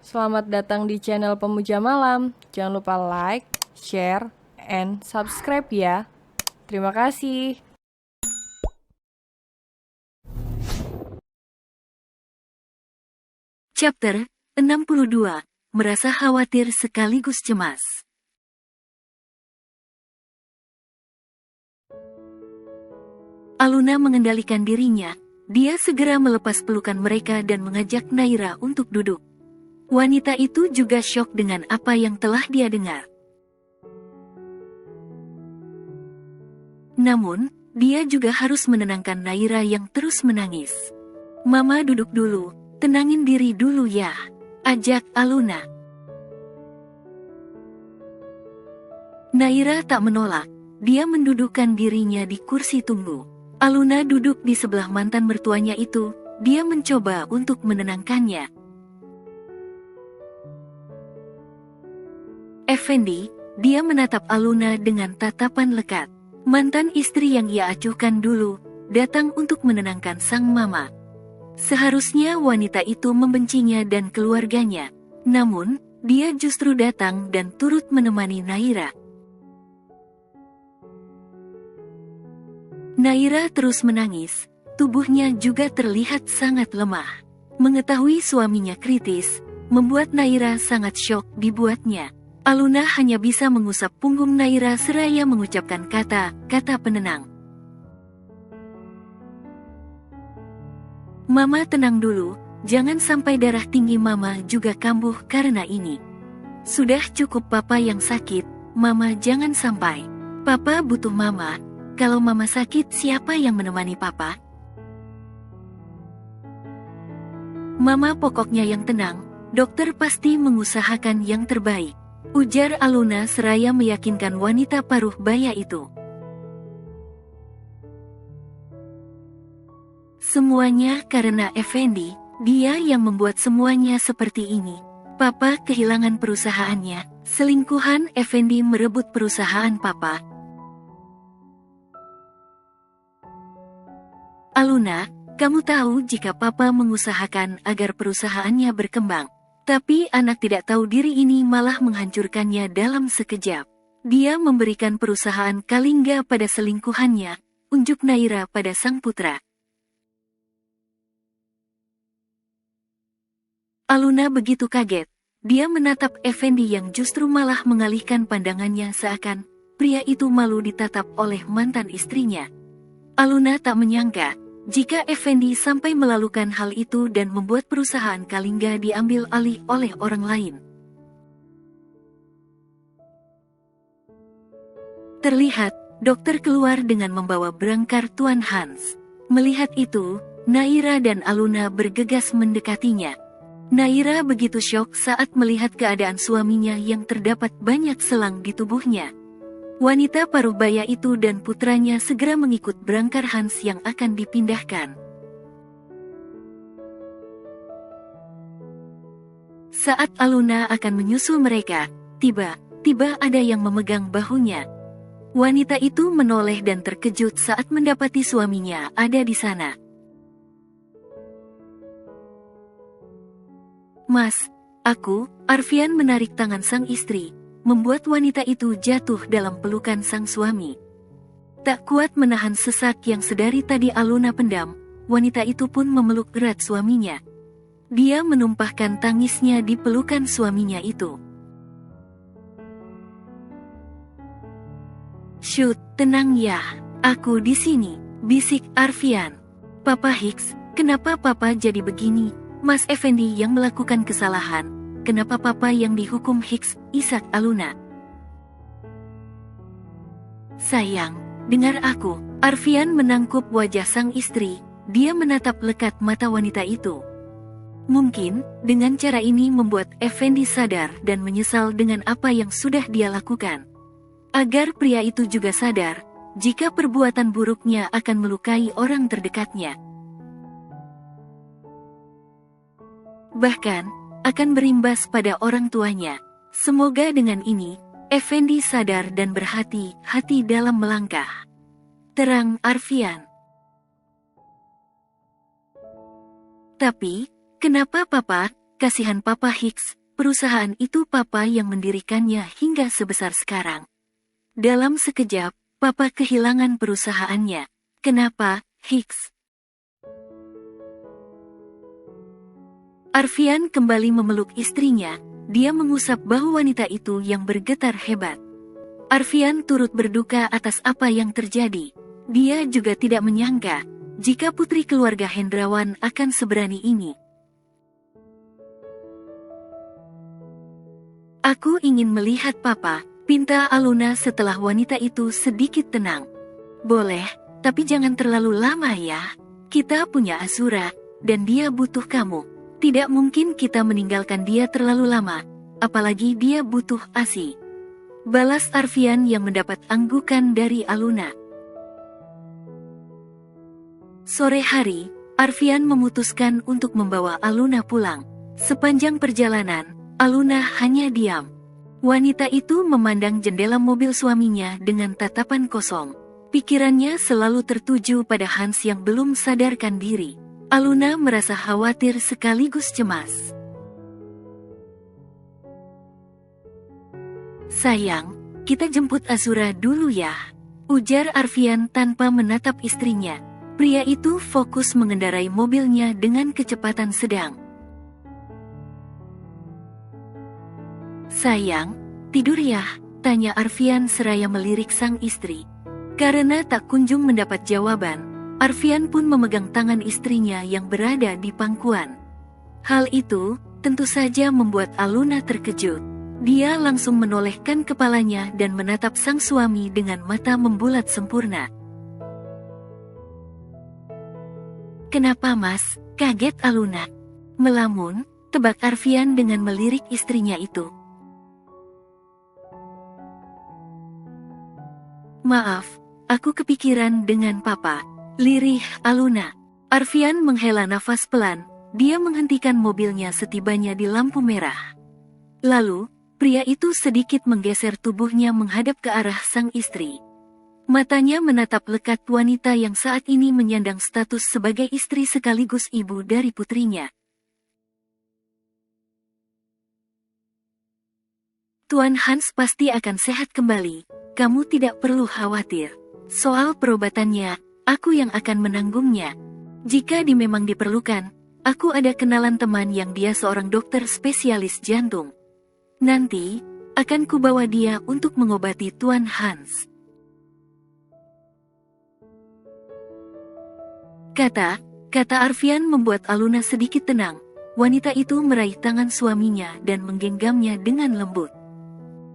Selamat datang di channel Pemuja Malam. Jangan lupa like, share, and subscribe ya. Terima kasih. Chapter 62. Merasa khawatir sekaligus cemas. Aluna mengendalikan dirinya. Dia segera melepas pelukan mereka dan mengajak Naira untuk duduk. Wanita itu juga syok dengan apa yang telah dia dengar. Namun, dia juga harus menenangkan Naira yang terus menangis. "Mama duduk dulu, tenangin diri dulu ya," ajak Aluna. Naira tak menolak, dia mendudukkan dirinya di kursi tunggu. Aluna duduk di sebelah mantan mertuanya itu, dia mencoba untuk menenangkannya. "Effendi," dia menatap Aluna dengan tatapan lekat. Mantan istri yang ia acuhkan dulu, datang untuk menenangkan sang mama. Seharusnya wanita itu membencinya dan keluarganya. Namun, dia justru datang dan turut menemani Naira. Naira terus menangis, tubuhnya juga terlihat sangat lemah. Mengetahui suaminya kritis, membuat Naira sangat syok dibuatnya. Aluna hanya bisa mengusap punggung Naira seraya mengucapkan kata-kata penenang. "Mama tenang dulu, jangan sampai darah tinggi Mama juga kambuh karena ini. Sudah cukup Papa yang sakit, Mama jangan sampai. Papa butuh Mama. Kalau Mama sakit, siapa yang menemani Papa? Mama pokoknya yang tenang, dokter pasti mengusahakan yang terbaik," ujar Aluna seraya meyakinkan wanita paruh baya itu. "Semuanya karena Effendi, dia yang membuat semuanya seperti ini. Papa kehilangan perusahaannya, selingkuhan Effendi merebut perusahaan Papa." "Aluna, kamu tahu jika Papa mengusahakan agar perusahaannya berkembang. Tapi anak tidak tahu diri ini malah menghancurkannya dalam sekejap. Dia memberikan perusahaan Kalingga pada selingkuhannya," unjuk Naira pada sang putra. Aluna begitu kaget. Dia menatap Effendi yang justru malah mengalihkan pandangannya seakan pria itu malu ditatap oleh mantan istrinya. Aluna tak menyangka jika Effendi sampai melakukan hal itu dan membuat perusahaan Kalingga diambil alih oleh orang lain. Terlihat, dokter keluar dengan membawa berangkar Tuan Hans. Melihat itu, Naira dan Aluna bergegas mendekatinya. Naira begitu syok saat melihat keadaan suaminya yang terdapat banyak selang di tubuhnya. Wanita paruh baya itu dan putranya segera mengikut berangkar Hans yang akan dipindahkan. Saat Aluna akan menyusul mereka, tiba-tiba ada yang memegang bahunya. Wanita itu menoleh dan terkejut saat mendapati suaminya ada di sana. "Mas, Arfian," menarik tangan sang istri, membuat wanita itu jatuh dalam pelukan sang suami. Tak kuat menahan sesak yang sedari tadi Aluna pendam, wanita itu pun memeluk erat suaminya. Dia menumpahkan tangisnya di pelukan suaminya itu. "Shoot, tenang ya, aku di sini," bisik Arfian. "Papa Hicks, kenapa Papa jadi begini? Mas Effendi yang melakukan kesalahan, kenapa Papa yang dihukum Hicks?" isak Aluna. "Sayang, dengar aku." Arfian menangkup wajah sang istri, dia menatap lekat mata wanita itu. Mungkin, dengan cara ini membuat Effendi sadar dan menyesal dengan apa yang sudah dia lakukan. Agar pria itu juga sadar, jika perbuatan buruknya akan melukai orang terdekatnya. Bahkan, akan berimbas pada orang tuanya. Semoga dengan ini, Effendi sadar dan berhati-hati dalam melangkah. Terang Arfian. "Tapi, kenapa Papa, kasihan Papa Hicks, perusahaan itu Papa yang mendirikannya hingga sebesar sekarang. Dalam sekejap, Papa kehilangan perusahaannya. Kenapa, Hicks? Arfian kembali memeluk istrinya. Dia mengusap bahu wanita itu yang bergetar hebat. Arfian turut berduka atas apa yang terjadi. Dia juga tidak menyangka jika putri keluarga Hendrawan akan seberani ini. Aku ingin melihat Papa, pinta Aluna setelah wanita itu sedikit tenang. Boleh, tapi jangan terlalu lama ya. Kita punya Azura, dan dia butuh kamu. Tidak mungkin kita meninggalkan dia terlalu lama, apalagi dia butuh ASI. Balas Arfian yang mendapat anggukan dari Aluna. Sore hari, Arfian memutuskan untuk membawa Aluna pulang. Sepanjang perjalanan, Aluna hanya diam. Wanita itu memandang jendela mobil suaminya dengan tatapan kosong. Pikirannya selalu tertuju pada Hans yang belum sadarkan diri. Aluna merasa khawatir sekaligus cemas. Sayang, kita jemput Azura dulu ya, ujar Arfian tanpa menatap istrinya. Pria itu fokus mengendarai mobilnya dengan kecepatan sedang. Sayang, tidur ya? Tanya Arfian seraya melirik sang istri. Karena tak kunjung mendapat jawaban, Arfian pun memegang tangan istrinya yang berada di pangkuan. Hal itu, tentu saja membuat Aluna terkejut. Dia langsung menolehkan kepalanya dan menatap sang suami dengan mata membulat sempurna. Kenapa mas? Kaget Aluna. Melamun, tebak Arfian dengan melirik istrinya itu. Maaf, aku kepikiran dengan Papa. Lirih Aluna. Arfian menghela nafas pelan. Dia menghentikan mobilnya setibanya di lampu merah. Lalu, pria itu sedikit menggeser tubuhnya menghadap ke arah sang istri. Matanya menatap lekat wanita yang saat ini menyandang status sebagai istri sekaligus ibu dari putrinya. Tuan Hans pasti akan sehat kembali, kamu tidak perlu khawatir. Soal perobatannya, aku yang akan menanggungnya. Jika memang diperlukan, aku ada kenalan teman yang dia seorang dokter spesialis jantung. Nanti, akan kubawa dia untuk mengobati Tuan Hans. Kata Arfian membuat Aluna sedikit tenang. Wanita itu meraih tangan suaminya dan menggenggamnya dengan lembut.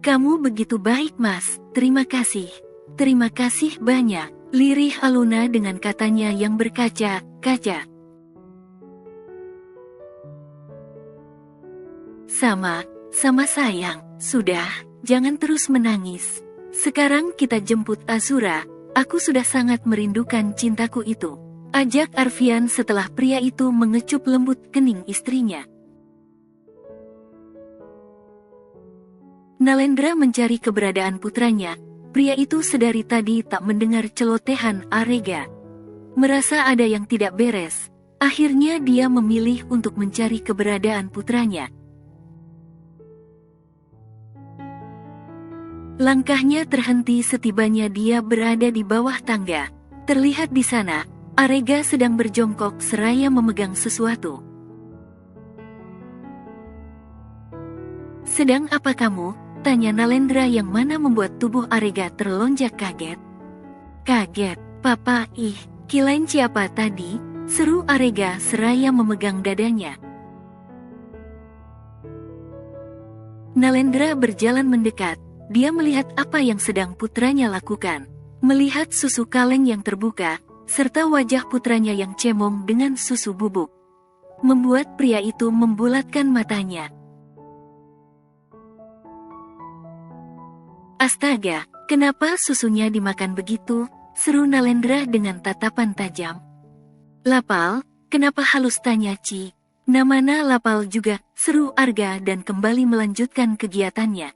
Kamu begitu baik mas, terima kasih. Terima kasih banyak, lirih Aluna dengan katanya yang berkaca-kaca. Sama sayang, sudah, jangan terus menangis. Sekarang kita jemput Azura, aku sudah sangat merindukan cintaku itu. Ajak Arfian setelah pria itu mengecup lembut kening istrinya. Nalendra mencari keberadaan putranya. Pria itu sedari tadi tak mendengar celotehan Arega. Merasa ada yang tidak beres. Akhirnya dia memilih untuk mencari keberadaan putranya. Langkahnya terhenti setibanya dia berada di bawah tangga. Terlihat di sana, Arega sedang berjongkok seraya memegang sesuatu. Sedang apa kamu? Tanya Nalendra yang mana membuat tubuh Arega terlonjak kaget. Kaget, Papa, kilain siapa tadi? Seru Arega seraya memegang dadanya. Nalendra berjalan mendekat. Dia melihat apa yang sedang putranya lakukan. Melihat susu kaleng yang terbuka, serta wajah putranya yang cemong dengan susu bubuk. Membuat pria itu membulatkan matanya. Astaga, kenapa susunya dimakan begitu? Seru Nalendra dengan tatapan tajam. Lapal, kenapa halus tanya Ci? Namana Lapal juga, seru Arga dan kembali melanjutkan kegiatannya.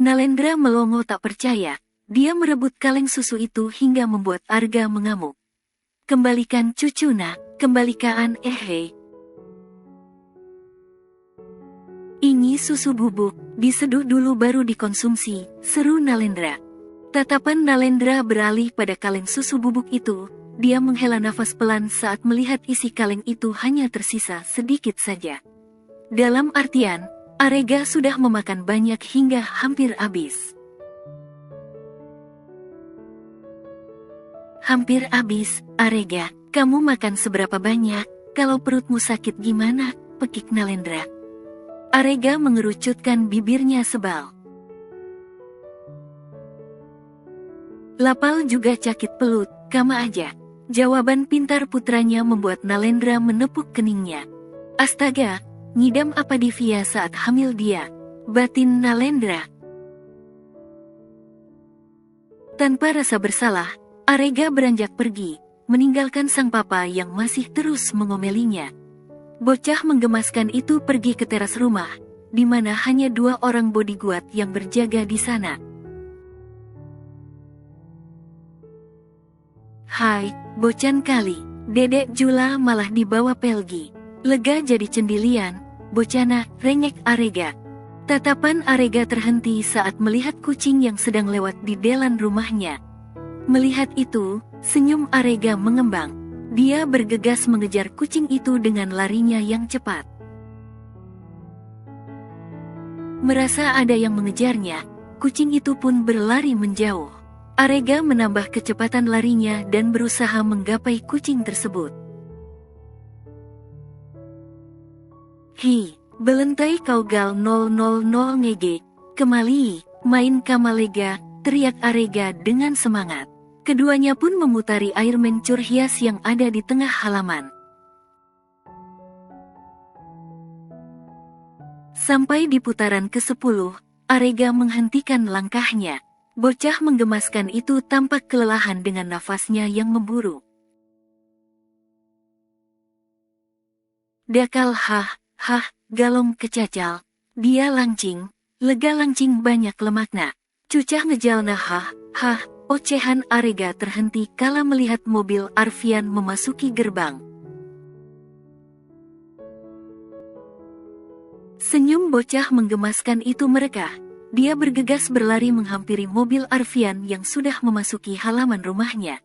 Nalendra melongo tak percaya. Dia merebut kaleng susu itu hingga membuat Arga mengamuk. Kembalikan cucu nak, kembalikan Ini susu bubuk, diseduh dulu baru dikonsumsi, seru Nalendra. Tatapan Nalendra beralih pada kaleng susu bubuk itu. Dia menghela nafas pelan saat melihat isi kaleng itu hanya tersisa sedikit saja. Dalam artian, Arega sudah memakan banyak hingga hampir habis. Hampir habis, Arega, kamu makan seberapa banyak? Kalau perutmu sakit gimana? Pekik Nalendra. Arega mengerucutkan bibirnya sebal. Lapal juga cakit pelut, kama aja. Jawaban pintar putranya membuat Nalendra menepuk keningnya. Astaga, ngidam apa Divya saat hamil dia? Batin Nalendra. Tanpa rasa bersalah, Arega beranjak pergi, meninggalkan sang papa yang masih terus mengomelinya. Bocah menggemaskan itu pergi ke teras rumah, di mana hanya 2 orang bodyguard yang berjaga di sana. Hai, bocan kali, Dedek Jula malah dibawa Pelgi. Lega jadi cendilian, bocana, rengek Arega. Tatapan Arega terhenti saat melihat kucing yang sedang lewat di delan rumahnya. Melihat itu, senyum Arega mengembang. Dia bergegas mengejar kucing itu dengan larinya yang cepat. Merasa ada yang mengejarnya, kucing itu pun berlari menjauh. Arega menambah kecepatan larinya dan berusaha menggapai kucing tersebut. Hi, belentai kau gal 000 ngege, kemali, main kamalega, teriak Arega dengan semangat. Keduanya pun memutari air mancur hias yang ada di tengah halaman. Sampai di putaran ke-10, Arega menghentikan langkahnya. Bocah menggemaskan itu tampak kelelahan dengan nafasnya yang memburu. Dakal galong kecacal. Dia lancing, lega lancing banyak lemakna. Cucah ngejalna ocehan Arega terhenti kala melihat mobil Arfian memasuki gerbang. Senyum bocah menggemaskan itu mereka. Dia bergegas berlari menghampiri mobil Arfian yang sudah memasuki halaman rumahnya.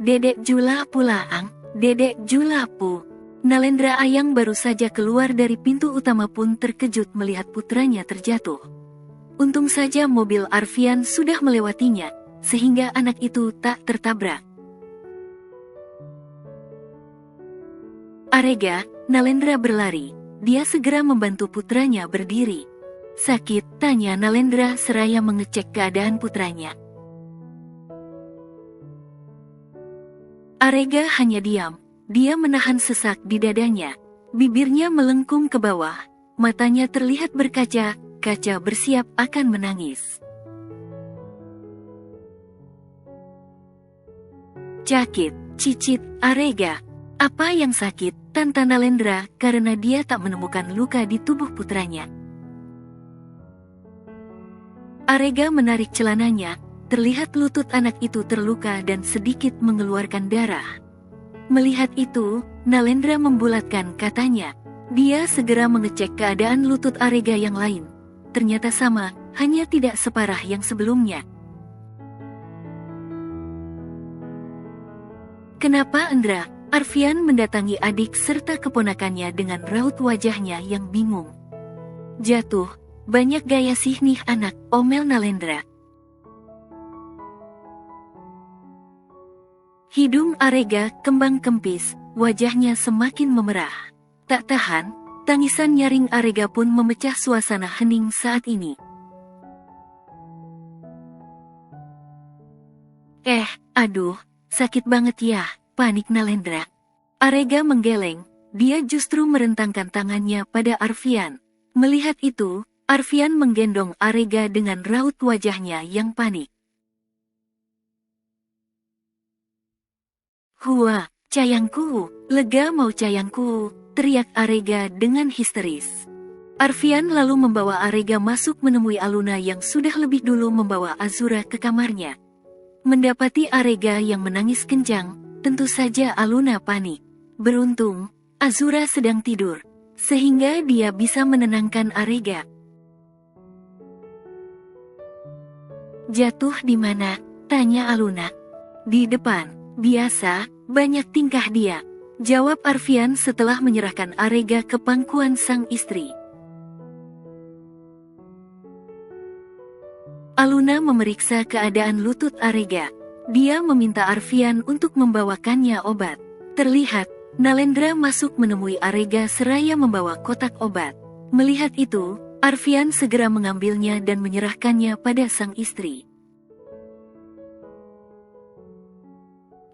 Dedek Jula pulaang, Dedek Jula pu. Nalendra Ayang baru saja keluar dari pintu utama pun terkejut melihat putranya terjatuh. Untung saja mobil Arfian sudah melewatinya, sehingga anak itu tak tertabrak. Arega, Nalendra berlari. Dia segera membantu putranya berdiri. Sakit, tanya Nalendra seraya mengecek keadaan putranya. Arega hanya diam. Dia menahan sesak di dadanya. Bibirnya melengkung ke bawah. Matanya terlihat berkaca-kaca bersiap akan menangis. Cakit, cicit, Arega. Apa yang sakit? Tanta Nalendra karena dia tak menemukan luka di tubuh putranya. Arega menarik celananya. Terlihat lutut anak itu terluka dan sedikit mengeluarkan darah. Melihat itu, Nalendra membulatkan katanya. Dia segera mengecek keadaan lutut Arega yang lain. Ternyata sama, hanya tidak separah yang sebelumnya. Kenapa Andra? Arfian mendatangi adik serta keponakannya dengan raut wajahnya yang bingung. Jatuh, banyak gaya sih nih anak, omel Nalendra. Hidung Arega kembang kempis, wajahnya semakin memerah. Tak tahan, tangisan nyaring Arega pun memecah suasana hening saat ini. Aduh, sakit banget ya, panik Nalendra. Arega menggeleng, dia justru merentangkan tangannya pada Arfian. Melihat itu, Arfian menggendong Arega dengan raut wajahnya yang panik. Hua, cayangku, lega mau cayangku, teriak Arega dengan histeris. Arfian lalu membawa Arega masuk menemui Aluna yang sudah lebih dulu membawa Azura ke kamarnya. Mendapati Arega yang menangis kencang, tentu saja Aluna panik. Beruntung, Azura sedang tidur, sehingga dia bisa menenangkan Arega. "Jatuh di mana?" tanya Aluna. "Di depan. Biasa, banyak tingkah dia," jawab Arfian setelah menyerahkan Arega ke pangkuan sang istri. Aluna memeriksa keadaan lutut Arega. Dia meminta Arfian untuk membawakannya obat. Terlihat, Nalendra masuk menemui Arega seraya membawa kotak obat. Melihat itu, Arfian segera mengambilnya dan menyerahkannya pada sang istri.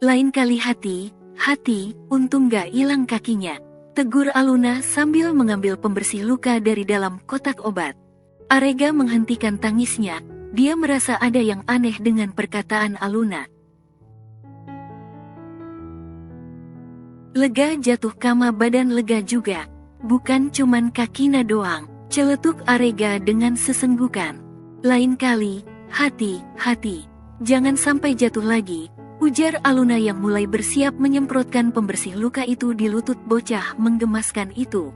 "Lain kali hati, untung gak hilang kakinya," tegur Aluna sambil mengambil pembersih luka dari dalam kotak obat. Arega menghentikan tangisnya. Dia merasa ada yang aneh dengan perkataan Aluna. "Lega jatuh kama badan lega juga. Bukan cuman kakina doang," celetuk Arega dengan sesenggukan. "Lain kali, hati, jangan sampai jatuh lagi," ujar Aluna yang mulai bersiap menyemprotkan pembersih luka itu di lutut bocah menggemaskan itu.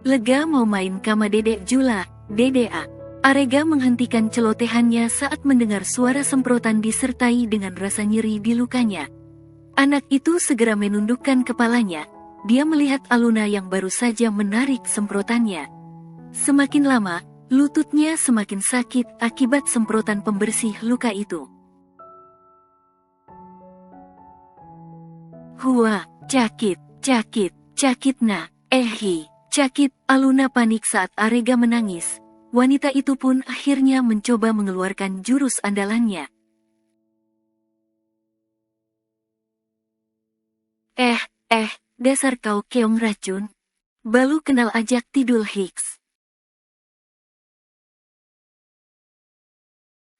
"Lega mau main kama dedek jula, dedea." Arega menghentikan celotehannya saat mendengar suara semprotan disertai dengan rasa nyeri di lukanya. Anak itu segera menundukkan kepalanya. Dia melihat Aluna yang baru saja menarik semprotannya. Semakin lama, lututnya semakin sakit akibat semprotan pembersih luka itu. "Hua, cakit na, cakit," Aluna panik saat Arega menangis. Wanita itu pun akhirnya mencoba mengeluarkan jurus andalannya. Dasar kau keong racun. Balu kenal ajak tidul Hicks."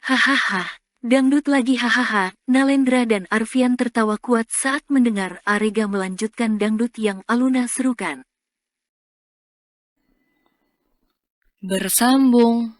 "Hahaha, dangdut lagi hahaha." Nalendra dan Arfian tertawa kuat saat mendengar Arega melanjutkan dangdut yang Aluna serukan. Bersambung.